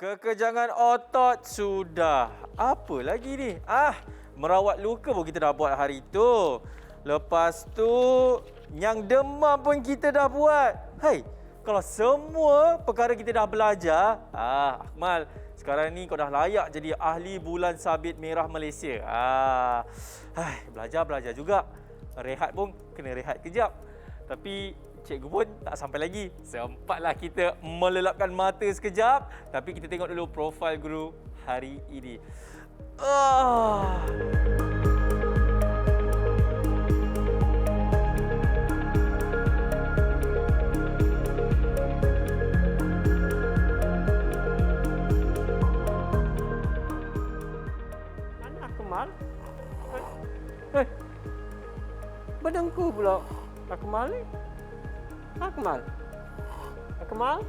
Kekejangan otot sudah. Apa lagi ni? Merawat luka pun kita dah buat hari tu. Lepas tu, yang demam pun kita dah buat. Hai, kalau semua perkara kita dah belajar, Akmal, sekarang ni kau dah layak jadi ahli bulan sabit merah Malaysia. Belajar juga. Rehat pun kena rehat kejap. Tapi cikgu pun tak sampai lagi. Sempatlah kita melelapkan mata sekejap. Tapi kita tengok dulu profil guru hari ini. Mana Akmal? Eh, Berdengkur pula Akmal ni. Akmal? Akmal?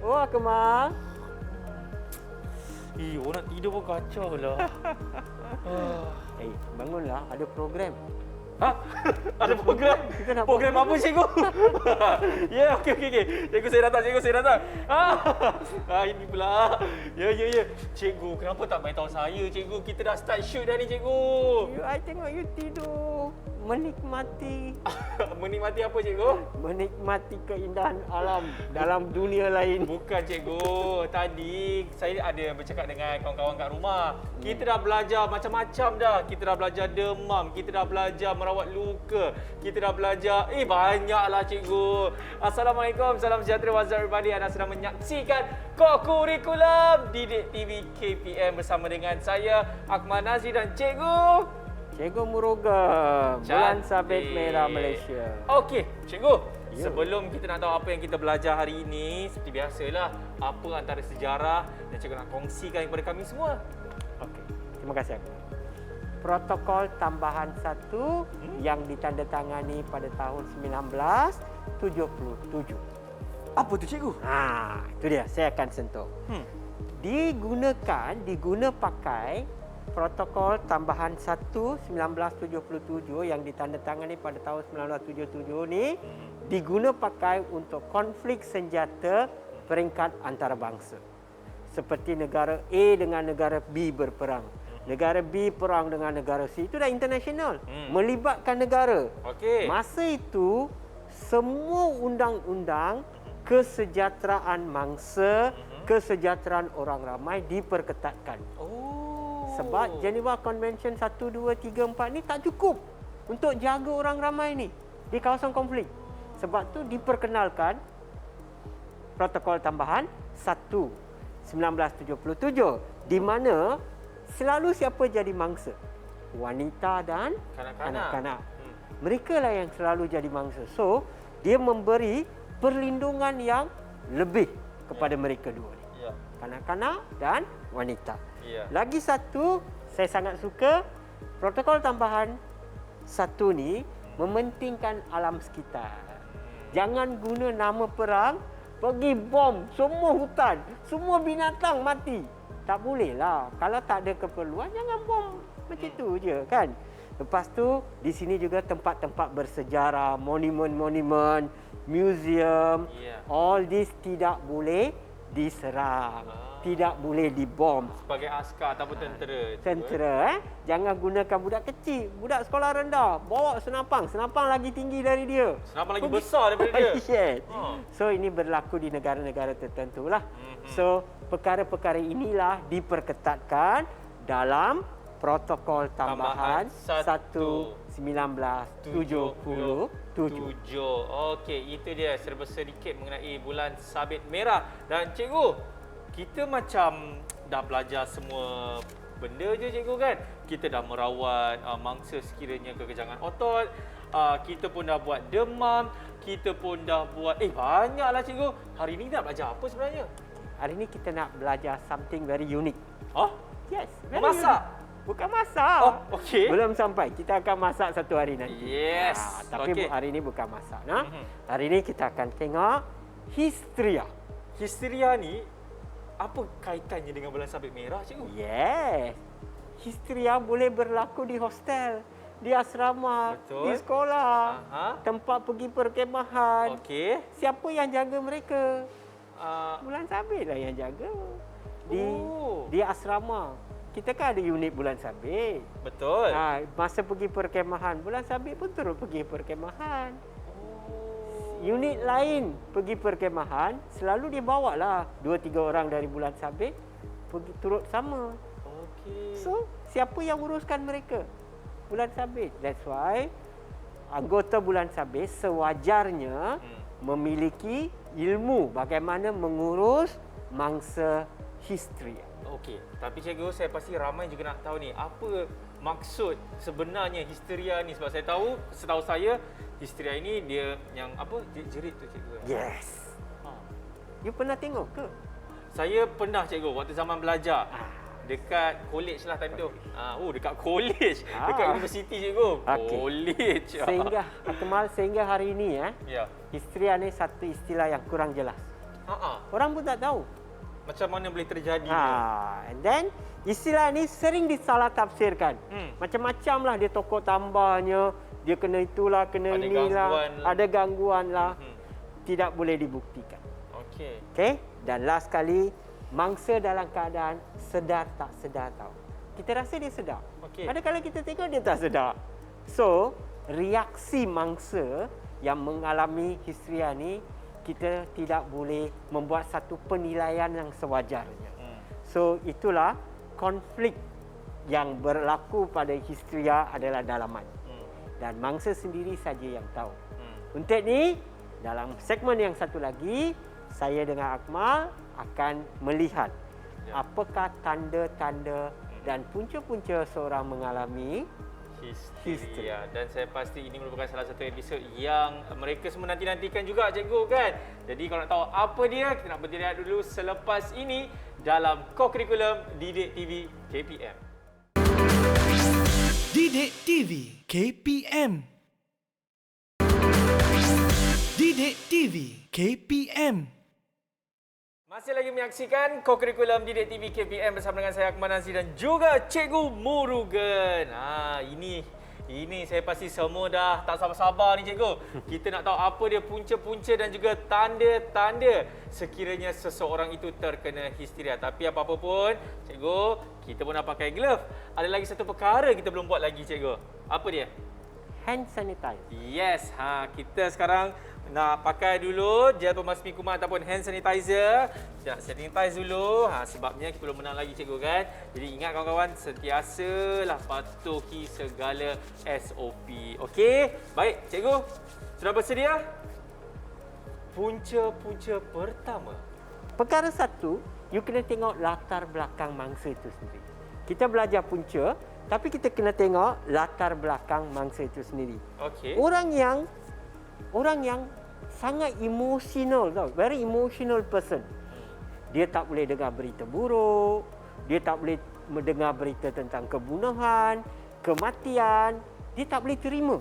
Oh, Akmal? Orang nak tidur pun kacau lah. Bangunlah. Ada program. Ada program? Kita nak Program apa cikgu? Ya, okey. Cikgu saya datang. Ini pula. Ya. Cikgu, kenapa tak beritahu saya cikgu? Kita dah start shoot dah ni cikgu. I tengok you tidur. Menikmati. Menikmati apa cikgu? Menikmati keindahan alam dalam dunia lain. Bukan cikgu. Tadi saya ada bercakap dengan kawan-kawan kat rumah. Kita dah belajar macam-macam dah. Kita dah belajar demam. Kita dah belajar merawat luka. Kita dah belajar banyaklah cikgu. Assalamualaikum. Salam sejahtera what's up everybody. Anda sedang menyaksikan Kokurikulum Didik TV KPM bersama dengan saya Akmal Nazri dan cikgu Cikgu Murugam, Bulan Sabit Merah Malaysia. Okey, cikgu. Ya. Sebelum kita nak tahu apa yang kita belajar hari ini, seperti biasalah, apa antara sejarah yang cikgu nak kongsikan kepada kami semua? Okey, terima kasih. Protokol tambahan 1 yang ditandatangani pada tahun 1977. Apa tu cikgu? Itu dia, saya akan sentuh. Diguna pakai Protokol tambahan 1 1977 yang ditandatangani pada tahun 1977 ni diguna pakai untuk konflik senjata peringkat antarabangsa. Seperti negara A dengan negara B berperang. Negara B perang dengan negara C. Itu dah international. Melibatkan negara. Okey. Masa itu semua undang-undang kesejahteraan mangsa, kesejahteraan orang ramai diperketatkan. Sebab Geneva Convention 1, 2, 3, 4 ni tak cukup untuk jaga orang ramai ni di kawasan konflik. Sebab tu diperkenalkan protokol tambahan 1 1977 di mana selalu siapa jadi mangsa? Wanita dan kanak-kanak. Mereka lah yang selalu jadi mangsa. So, dia memberi perlindungan yang lebih kepada mereka dua ni. Kanak-kanak dan wanita. Lagi satu, saya sangat suka protokol tambahan 1 ni mementingkan alam sekitar. Jangan guna nama perang, pergi bom semua hutan, semua binatang mati. Tak boleh lah. Kalau tak ada keperluan, jangan bom. Macam tu je kan. Lepas tu, di sini juga tempat-tempat bersejarah, monumen-monumen, museum. All this tidak boleh diserang. Tidak boleh dibom. Sebagai askar ataupun tentera. Tentera, jangan gunakan budak kecil, budak sekolah rendah. Bawa senapang, senapang lagi tinggi dari dia. Senapang lagi besar daripada dia. Yes. So ini berlaku di negara-negara tertentu lah. So perkara-perkara inilah diperketatkan dalam protokol tambahan 1 1977. Okey, itu dia serba sedikit mengenai bulan sabit merah. Dan cikgu, kita macam dah belajar semua benda je cikgu kan. Kita dah merawat mangsa sekiranya kekejangan otot. Kita pun dah buat demam. Kita pun dah buat banyaklah cikgu. Hari ni nak belajar apa sebenarnya? Hari ni kita nak belajar something very unique. Yes, very Masak? unique. Bukan masak. Okey. Belum sampai. Kita akan masak satu hari nanti. Yes. Tapi hari ini bukan masak. Hari ini kita akan tengok histeria. Histeria ni apa kaitannya dengan bulan sabit merah cikgu? Yes. Histeria boleh berlaku di hostel, di asrama, di sekolah, tempat pergi perkemahan. Okey. Siapa yang jaga mereka? Bulan sabit lah yang jaga. Di asrama. Kita kan ada unit bulan sabit. Betul. Masa pergi perkemahan, bulan sabit pun turut pergi perkemahan. Unit lain pergi perkemahan, selalu dia bawa lah 2-3 orang dari bulan sabit pergi turut sama. Okey. So, siapa yang uruskan mereka? Bulan sabit. That's why anggota bulan sabit sewajarnya memiliki ilmu bagaimana mengurus mangsa histeria. Okey, tapi cikgu, saya pasti ramai juga nak tahu ni, apa maksud sebenarnya histeria ni? Sebab setahu saya histeria ini dia yang apa? Jerit tu cikgu. Yes. You pernah tengok ke? Saya pernah cikgu waktu zaman belajar. Dekat college lah time tu. Dekat college. Dekat universiti cikgu. Okay. College. Sehingga hari ini Ya. histeria ni satu istilah yang kurang jelas. Orang pun tak tahu. Macam mana boleh terjadi? And then istilah ni sering disalah tafsirkan. Macam-macam lah dia tokok tambahnya, dia kena itulah, kena ada inilah, gangguan. ada gangguan lah. Tidak boleh dibuktikan. Okey. Dan last kali, mangsa dalam keadaan sedar tak sedar tahu. Kita rasa dia sedar. Ada kala kita tengok dia tak sedar. So, reaksi mangsa yang mengalami histeria ni kita tidak boleh membuat satu penilaian yang sewajarnya. So, itulah konflik yang berlaku pada histeria adalah dalaman. Dan mangsa sendiri saja yang tahu. Untuk ni, dalam segmen yang satu lagi, saya dengan Akmal akan melihat apakah tanda-tanda dan punca-punca seorang mengalami histeria. Dan saya pasti ini merupakan salah satu episod yang mereka semua nanti-nantikan juga cikgu kan. Jadi kalau nak tahu apa dia, kita nak berhenti rehat dulu selepas ini dalam Co-Curriculum Didik TV KPM. Didik TV KPM. Didik TV KPM. Masih lagi menyaksikan Co-Curriculum Didik TV KPM bersama dengan saya Akmal Nazri dan juga Cikgu Murugan. Ini saya pasti semua dah tak sabar-sabar ni cikgu. Kita nak tahu apa dia punca-punca dan juga tanda-tanda sekiranya seseorang itu terkena histeria. Tapi apa-apa pun, cikgu, kita pun dah pakai glove. Ada lagi satu perkara kita belum buat lagi cikgu. Apa dia? Hand sanitizer. Yes, kita sekarang nak pakai dulu gel pemasmi kuman ataupun hand sanitizer. Kita nak sanitize dulu. Sebabnya kita belum menang lagi cikgu kan. Jadi ingat kawan-kawan, sentiasalah patuhi segala SOP. Okey, baik cikgu. Sudah bersedia? Punca-punca pertama. Perkara satu, you kena tengok latar belakang mangsa itu sendiri. Kita belajar punca, tapi kita kena tengok latar belakang mangsa itu sendiri. Okey. Orang yang sangat emosional tau, very emotional person. Dia tak boleh dengar berita buruk, dia tak boleh mendengar berita tentang kebunuhan, kematian, dia tak boleh terima.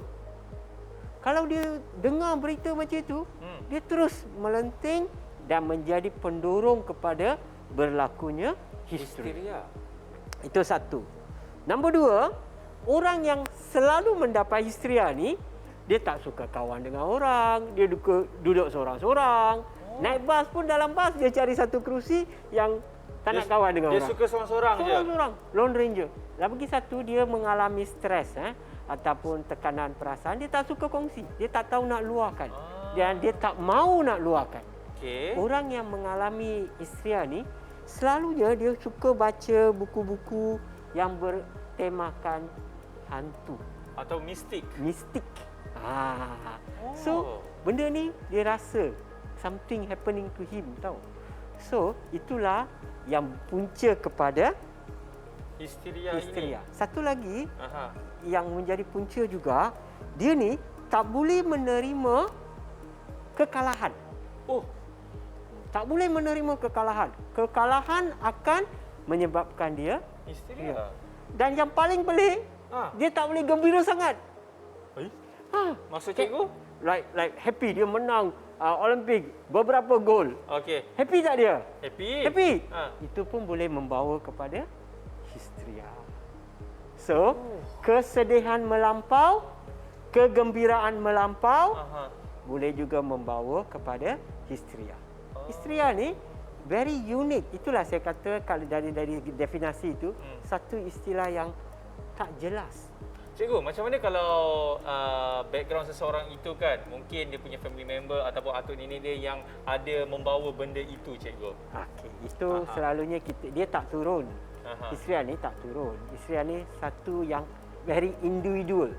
Kalau dia dengar berita macam itu, dia terus melenting dan menjadi pendorong kepada berlakunya histeria. Itu satu. Nombor dua, orang yang selalu mendapat histeria ni, dia tak suka kawan dengan orang, dia duduk seorang-seorang. Naik bas pun, dalam bas dia cari satu kerusi yang tak nak kawan dengan orang. Dia suka seorang-seorang je. Seorang-seorang, lone ranger. Lagi satu, dia mengalami stres ataupun tekanan perasaan, dia tak suka kongsi. Dia tak tahu nak luahkan. Dan dia tak mahu nak luahkan. Orang yang mengalami histeria ni, selalunya dia suka baca buku-buku yang bertemakan hantu atau mistik. So, benda ni dia rasa something happening to him tau. So, itulah yang punca kepada histeria ini. Satu lagi yang menjadi punca juga, dia ni tak boleh menerima kekalahan. Tak boleh menerima kekalahan. Kekalahan akan menyebabkan dia histeria. Dan yang paling pelik, dia tak boleh gembira sangat. Maksud cikgu? Like happy dia menang Olimpik beberapa gol. Happy tak dia? Happy. Itu pun boleh membawa kepada histeria. So, kesedihan melampau, kegembiraan melampau boleh juga membawa kepada histeria. Histeria ni very unique. Itulah saya kata kalau dari definisi itu satu istilah yang tak jelas. Cikgu, macam mana kalau background seseorang itu kan, mungkin dia punya family member ataupun atuk nenek dia yang ada membawa benda itu, cikgu? Okey, itu selalunya dia tak turun. Histeria ni tak turun. Histeria ni satu yang very individual.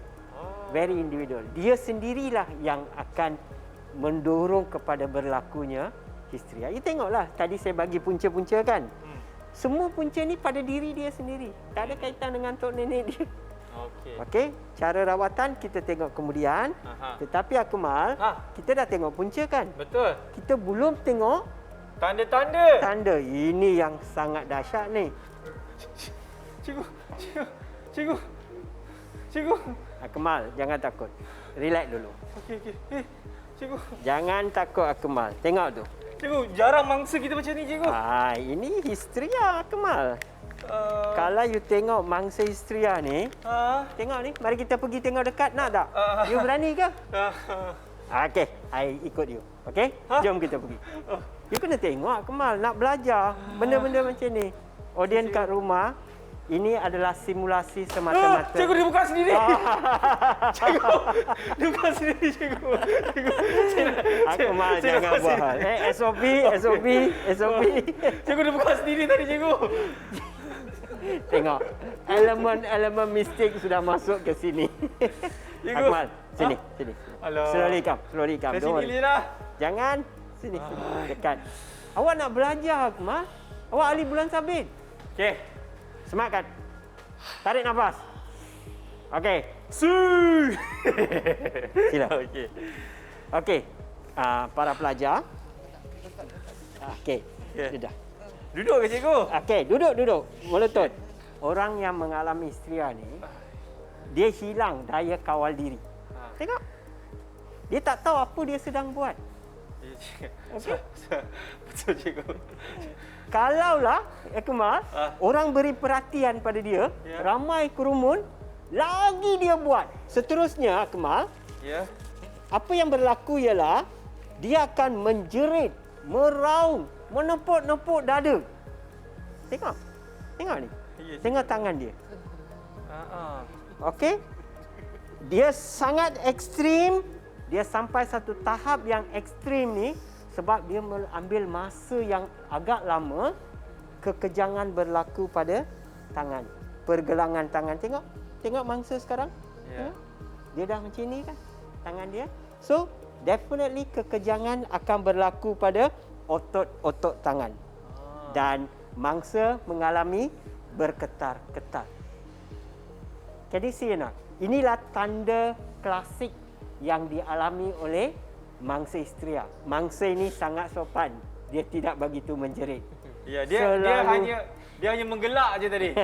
Very individual. Dia sendirilah yang akan mendorong kepada berlakunya histeria. You tengoklah, tadi saya bagi punca-punca kan. Semua punca ni pada diri dia sendiri. Tak ada kaitan dengan tok nenek dia. Okey, cara rawatan kita tengok kemudian. Tetapi Akmal, kita dah tengok punca kan? Betul. Kita belum tengok tanda-tanda. Tanda. Ini yang sangat dahsyat ni. Cikgu. Akmal, jangan takut. Relax dulu. Okey. Cikgu. Jangan takut Akmal. Tengok tu. Cikgu, jarang mangsa kita macam ni, cikgu. Ini histeria Akmal. Kalau you tengok mangsa histeria ni, tengok ni. Mari kita pergi tengok dekat, nak tak? You berani ke? Okey, I ikut you. Okey? Jom kita pergi. You kena tengok Akmal, nak belajar benda-benda macam ni. Audien kat rumah, ini adalah simulasi semata-mata. Cikgu, dia buka sendiri. Cikgu, dia buka sendiri, cikgu. Akmal, jangan buat hal. SOP. Cikgu, dia buka sendiri tadi, cikgu. Tengok, elemen mistik sudah masuk ke sini. Akmal, sini. Slowly come. Ke sini lah. Jangan. Sini, dekat. Awak nak belajar, Akmal? Awak ahli bulan sabit. Okey. Semangat. Tarik nafas. Okey. Sila. Okey. Para pelajar. Okey. Sudah. Duduk ke, cikgu? Okey, duduk. Melutut. Orang yang mengalami histeria ni, dia hilang daya kawal diri. Tengok. Dia tak tahu apa dia sedang buat. Okey. Betul, cikgu. Kalaulah Akmal, orang beri perhatian pada dia, ramai kerumun, lagi dia buat. Seterusnya Akmal, apa yang berlaku ialah dia akan menjerit, meraung, menepuk-nepuk dada. Tengok ni. Tengok tangan dia. Okey? Dia sangat ekstrim. Dia sampai satu tahap yang ekstrim ni sebab dia mengambil masa yang agak lama. Kekejangan berlaku pada tangan. Pergelangan tangan. Tengok mangsa sekarang. Dia dah macam ni kan tangan dia. So, definitely kekejangan akan berlaku pada otot-otot tangan. Dan mangsa mengalami berketar-ketar. Jadi inilah tanda klasik yang dialami oleh mangsa histeria. Mangsa ini sangat sopan. Dia tidak begitu menjerit. Ya, dia hanya menggelak aje tadi.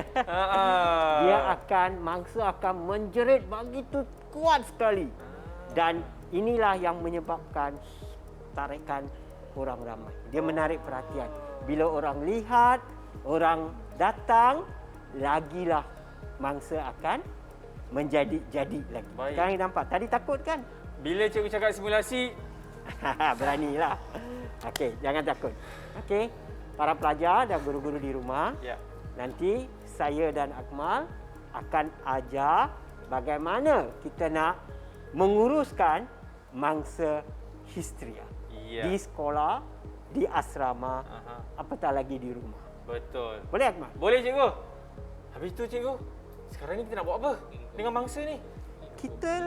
Mangsa akan menjerit begitu kuat sekali. Dan inilah yang menyebabkan tarikan orang ramai. Dia menarik perhatian. Bila orang lihat, orang datang, lagilah mangsa akan menjadi lagi. Baik. Sekarang nampak. Tadi takut kan? Bila cikgu cakap simulasi, beranilah. Okey, jangan takut. Okey, para pelajar dan guru-guru di rumah, nanti saya dan Akmal akan ajar bagaimana kita nak menguruskan mangsa histeria di sekolah, di asrama, apatah lagi di rumah. Betul. Boleh Akmal? Boleh, cikgu. Habis tu, cikgu, sekarang ni kita nak buat apa dengan mangsa ni? Kita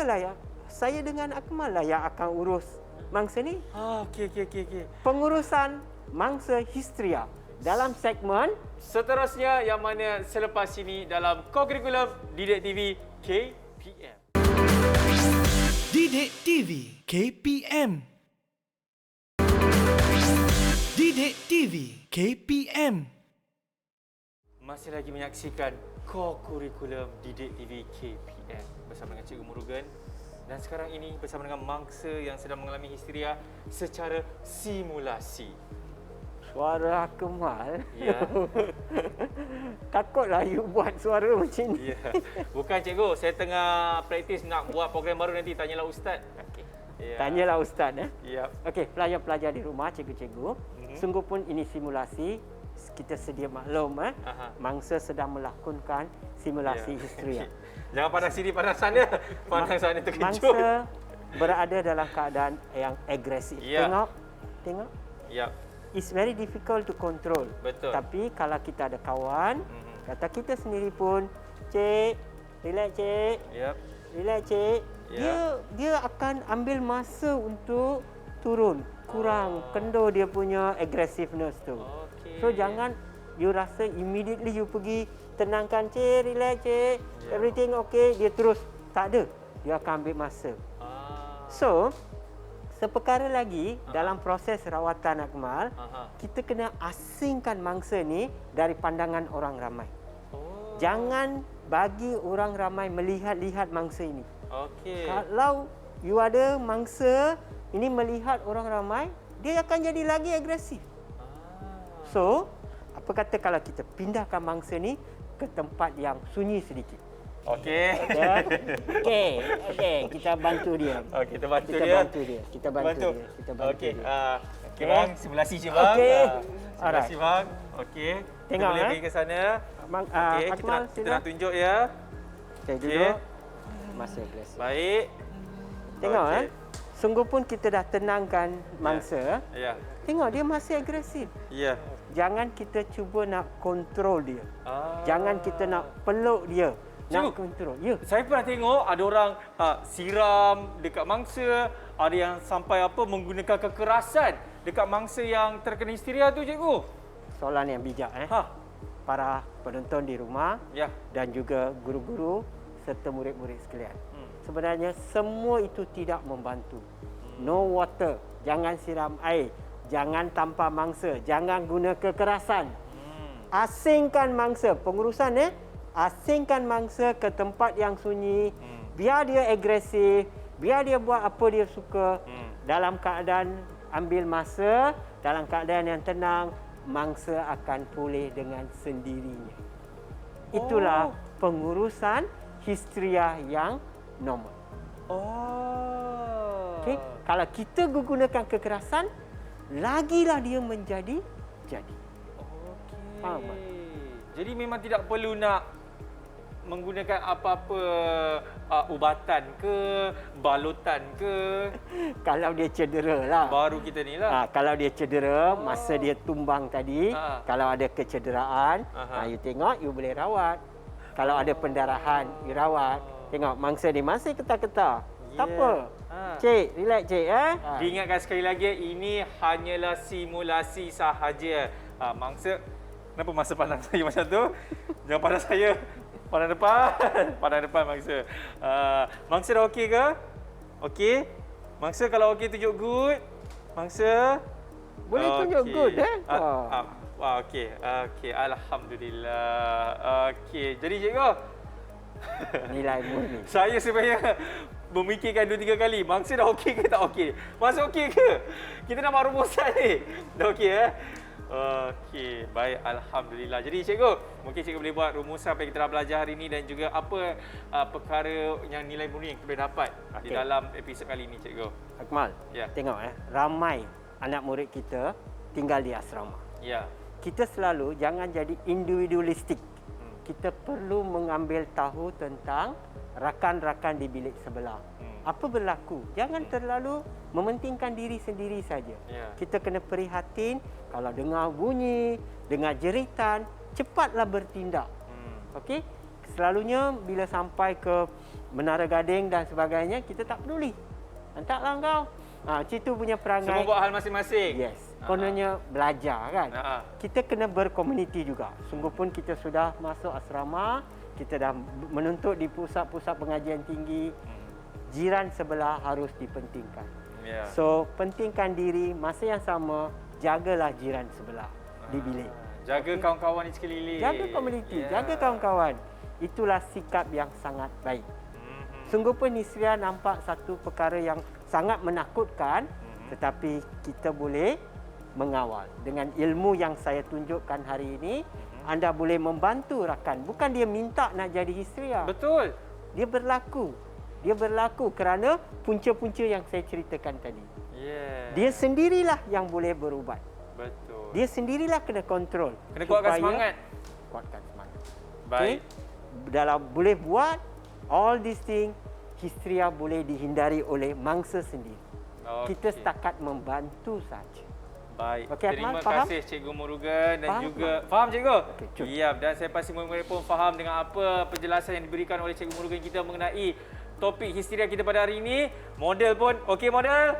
lah yang, saya dengan Akmal lah yang akan urus mangsa ni. Okey. Pengurusan mangsa histeria dalam segmen seterusnya yang mana selepas ini dalam co-curriculum Didik TV KPM. Didik TV KPM. Didik TV KPM. Masih lagi menyaksikan co-curriculum Didik TV KPM bersama dengan Cikgu Murugan. Dan sekarang ini bersama dengan mangsa yang sedang mengalami histeria secara simulasi. Suara Akmal. Ya. Takutlah you buat suara macam ni. Ya. Bukan, cikgu, saya tengah praktis nak buat program baru nanti, tanyalah ustaz. Okey. Ya. Tanyalah ustaz Yap. Okey, pelajar-pelajar di rumah, cikgu-cikgu, sungguh pun ini simulasi. Kita sedia maklum mangsa sedang melakonkan simulasi histeria. Jangan pandang sini, pandang sana. Pandang sana terkejut. Mangsa berada dalam keadaan yang agresif. Ya. Tengok. Yap. It's very difficult to control. Betul. Tapi kalau kita ada kawan, kata kita sendiri pun, "Cik, relax cik. Yap. Relax cik." Ya. Dia akan ambil masa untuk turun, kurang kendor dia punya aggressiveness tu. Okey. So jangan you rasa immediately you pergi tenangkan cik, relax cik, everything okay, dia terus tak ada. Dia akan ambil masa. So, seperkara lagi dalam proses rawatan Akmal, kita kena asingkan mangsa ni dari pandangan orang ramai. Jangan bagi orang ramai melihat-lihat mangsa ini. Okey. Kalau you ada mangsa ini melihat orang ramai, dia akan jadi lagi agresif. So, apa kata kalau kita pindahkan mangsa ni ke tempat yang sunyi sedikit. Okey. Ya? Okey, kita bantu dia. Kita bantu Kita dia. bantu dia. Kita bantu dia. Kita bantu Okey. dia. Okey bang, simulasi je bang. Okey. Simulasi bang. Okey. Tengok, Kita boleh pergi ke sana. Okey, Akmal, kita nak tunjuk ya. Okey, Okey. duduk. Masa agresif. Baik. Tengok Okey. Sungguh pun kita dah tenangkan mangsa. Ya. Tengok dia masih agresif. Ya. Jangan kita cuba nak kontrol dia. Ah. Jangan kita nak peluk dia. Nak Cikgu, kontrol. Ya. Saya pernah tengok ada orang siram dekat mangsa, ada yang sampai menggunakan kekerasan dekat mangsa yang terkena histeria tu cikgu. Soalan yang bijak para penonton di rumah Ya. dan juga guru-guru serta murid-murid sekalian. Sebenarnya semua itu tidak membantu. No water, jangan siram air, jangan tampar mangsa, jangan guna kekerasan. Asingkan mangsa, pengurusan asingkan mangsa ke tempat yang sunyi. Biar dia agresif, biar dia buat apa dia suka. Dalam keadaan ambil masa, dalam keadaan yang tenang, mangsa akan pulih dengan sendirinya. Itulah pengurusan histeria yang normal. Okey, kalau kita gunakan kekerasan, lagilah dia menjadi jadi. Okey. Faham tak? Jadi memang tidak perlu nak menggunakan apa-apa ubatan ke, balutan ke, Kalau dia cedera lah. baru kita ni lah. Kalau dia cedera, masa dia tumbang tadi, kalau ada kecederaan, you tengok, you boleh rawat. Kalau ada pendarahan, you rawat. Tengok, mangsa ni masih ketar-ketar. Tak apa. Cik, relax cik. Diingatkan sekali lagi, ini hanyalah simulasi sahaja. Mangsa, kenapa mangsa pandang saya macam tu? Jangan pandang saya. Pandang depan. Pandang depan mangsa. Mangsa dah okey ke? Okey. Mangsa kalau okey tunjuk good. Mangsa. Boleh tunjuk good Okey. Okey. Alhamdulillah. Okey. Jadi cikgu, Nilai murni. saya sebenarnya memikirkan 2-3 kali. Mangsa dah okey ke tak okey? Mangsa okey ke? Kita nak buat rumusan ni. Dah okey Okey, baik, alhamdulillah. Jadi cikgu, mungkin cikgu boleh buat rumusan apa yang kita dah belajar hari ini dan juga apa perkara yang nilai murni yang kita boleh dapat di dalam episod kali ini cikgu. Akmal, Ya. tengok ramai anak murid kita tinggal di asrama. Ya. Kita selalu jangan jadi individualistik. Kita perlu mengambil tahu tentang rakan-rakan di bilik sebelah. Apa berlaku? Jangan terlalu mementingkan diri sendiri saja. Ya. Kita kena prihatin kalau dengar bunyi, dengar jeritan, cepatlah bertindak. Okey? Selalunya bila sampai ke Menara Gading dan sebagainya, kita tak peduli. Hantarlah kau. Situ punya perangai. Semua buat hal masing-masing. Yes. Kononnya belajar kan. Ha-ha. Kita kena berkomuniti juga. Sungguh pun kita sudah masuk asrama, kita dah menuntut di pusat-pusat pengajian tinggi. Jiran sebelah harus dipentingkan. Ya. So, pentingkan diri, masa yang sama jagalah jiran sebelah di bilik. Jaga kawan-kawan di sekeliling. Jaga komuniti, Ya. jaga kawan-kawan. Itulah sikap yang sangat baik. Sungguh pun histeria nampak satu perkara yang sangat menakutkan, tetapi kita boleh mengawal. Dengan ilmu yang saya tunjukkan hari ini, anda boleh membantu rakan. Bukan dia minta nak jadi histeria. Betul. Dia berlaku. Dia berlaku kerana punca-punca yang saya ceritakan tadi. Yeah. Dia sendirilah yang boleh berubat. Betul. Dia sendirilah kena kontrol. Kena kuatkan supaya semangat. Kuatkan semangat. Baik. Dalam boleh buat all these things, histeria boleh dihindari oleh mangsa sendiri. Kita setakat membantu saja. Baik. Okey, Terima Akmal, faham? kasih Cikgu Murugan dan Faham, juga faham Cikgu? Okey, cuk. Ya, dan saya pasti murid-murid pun faham dengan apa penjelasan yang diberikan oleh Cikgu Murugan kita mengenai topik histeria kita pada hari ini. Model pun okey model.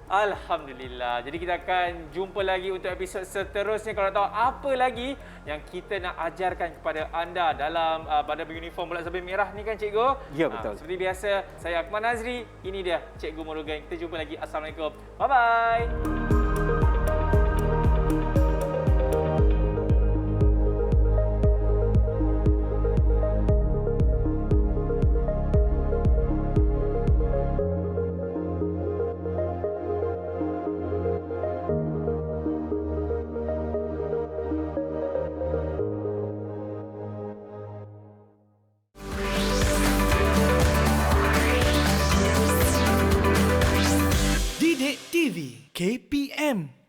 Alhamdulillah. Jadi kita akan jumpa lagi untuk episod seterusnya kalau tahu apa lagi yang kita nak ajarkan kepada anda dalam pada uniform bola sabit merah ni kan Cikgu? Ya, betul. Seperti biasa, saya Akmal Nazri. Ini dia Cikgu Murugan. Kita jumpa lagi. Assalamualaikum. Bye-bye. Didik TV KPM